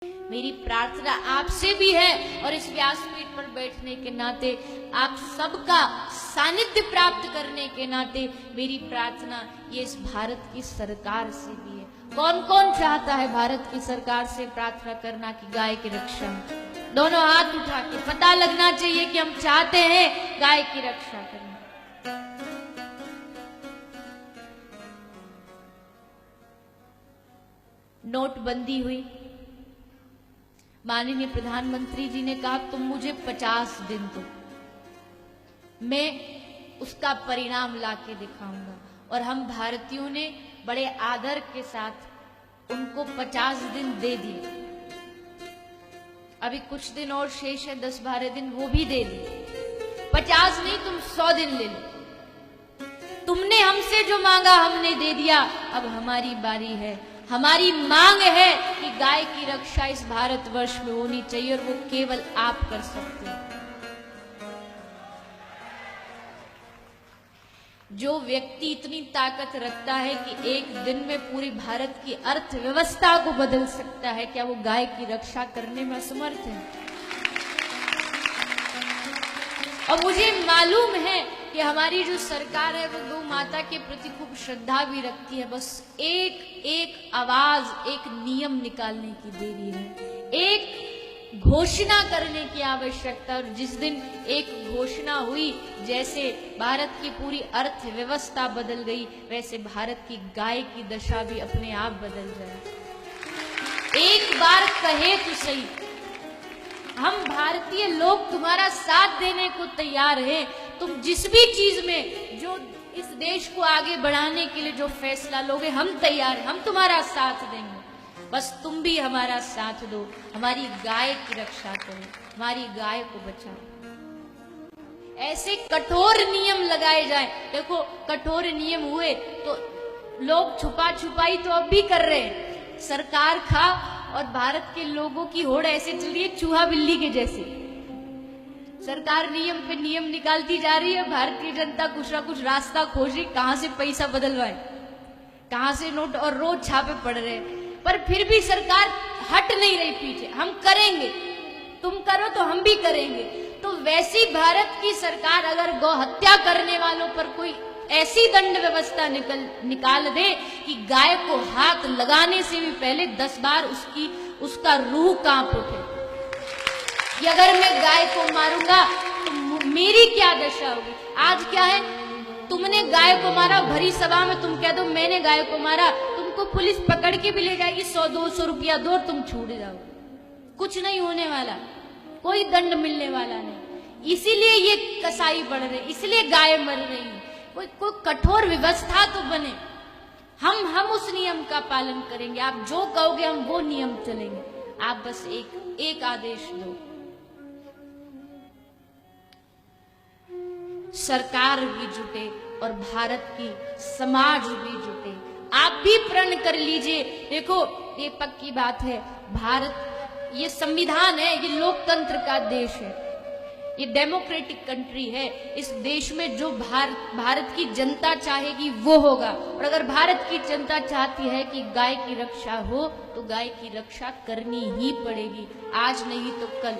मेरी प्रार्थना आपसे भी है और इस व्यासपीठ पर बैठने के नाते आप सबका सानिध्य प्राप्त करने के नाते मेरी प्रार्थना ये इस भारत की सरकार से भी है। कौन कौन चाहता है भारत की सरकार से प्रार्थना करना कि गाय की रक्षा? दोनों हाथ उठा के पता लगना चाहिए कि हम चाहते हैं गाय की रक्षा करना। नोटबंदी हुई, माननीय प्रधानमंत्री जी ने कहा तुम मुझे 50 दिन दो, मैं उसका परिणाम लाके दिखाऊंगा। और हम भारतीयों ने बड़े आदर के साथ उनको 50 दिन दे दिए। अभी कुछ दिन और शेष है, 10-12 दिन, वो भी दे दिए। 50 नहीं, तुम 100 दिन ले लो। तुमने हमसे जो मांगा हमने दे दिया, अब हमारी बारी है। हमारी मांग है कि गाय की रक्षा इस भारतवर्ष में होनी चाहिए और वो केवल आप कर सकते हैं। जो व्यक्ति इतनी ताकत रखता है कि एक दिन में पूरी भारत की अर्थव्यवस्था को बदल सकता है, क्या वो गाय की रक्षा करने में असमर्थ है? और मुझे मालूम है कि हमारी जो सरकार है वो गौ माता के प्रति खूब श्रद्धा भी रखती है। बस एक एक आवाज, एक नियम निकालने की देरी है, एक घोषणा करने की आवश्यकता। और जिस दिन एक घोषणा हुई, जैसे भारत की पूरी अर्थव्यवस्था बदल गई, वैसे भारत की गाय की दशा भी अपने आप बदल जाए। एक बार कहे तो सही, हम भारतीय लोग तुम्हारा साथ देने को तैयार हैं। तुम जिस भी चीज में जो इस देश को आगे बढ़ाने के लिए जो फैसला लोगे, हम तैयार हैं, हम तुम्हारा साथ देंगे। बस तुम भी हमारा साथ दो, हमारी गाय की रक्षा करो, हमारी गाय को बचाओ। ऐसे कठोर नियम लगाए जाए। देखो, कठोर नियम हुए तो लोग छुपा छुपाई तो अब भी कर रहे हैं। सरकार खा और भारत के लोगों की होड़ ऐसे चल रही है चूहा बिल्ली के जैसे। सरकार नियम पे नियम निकालती जा रही है, भारतीय जनता कुछ ना कुछ रास्ता खोज रही, कहां से पैसा बदलवाए, कहां से नोट, और रोज छापे पड़ रहे हैं। पर फिर भी सरकार हट नहीं रही पीछे। हम करेंगे, तुम करो तो हम भी करेंगे। तो वैसी भारत की सरकार अगर गौ हत्या करने वालों पर कोई ऐसी दंड व्यवस्था निकाल दे कि गाय को हाथ लगाने से भी पहले 10 बार उसका रूह कांप उठे कि अगर मैं गाय को मारूंगा तो मेरी क्या दशा होगी। आज क्या है, तुमने गाय को मारा, भरी सभा में तुम कह दो मैंने गाय को मारा, तुमको पुलिस पकड़ के भी ले जाएगी, 100-200 रुपया दो, तुम छूट जाओगे। कुछ नहीं होने वाला, कोई दंड मिलने वाला नहीं। इसीलिए ये कसाई बढ़ रही, इसलिए गाय मर रही है। कोई कठोर व्यवस्था तो बने, हम उस नियम का पालन करेंगे। आप जो कहोगे हम वो नियम चलेंगे। आप बस एक आदेश दो। सरकार भी जुटे और भारत की समाज भी जुटे। आप भी प्रण कर लीजिए। देखो, ये पक्की बात है, भारत ये संविधान है, ये लोकतंत्र का देश है, ये डेमोक्रेटिक कंट्री है। इस देश में जो भारत की जनता चाहेगी वो होगा। और अगर भारत की जनता चाहती है कि गाय की रक्षा हो तो गाय की रक्षा करनी ही पड़ेगी, आज नहीं तो कल।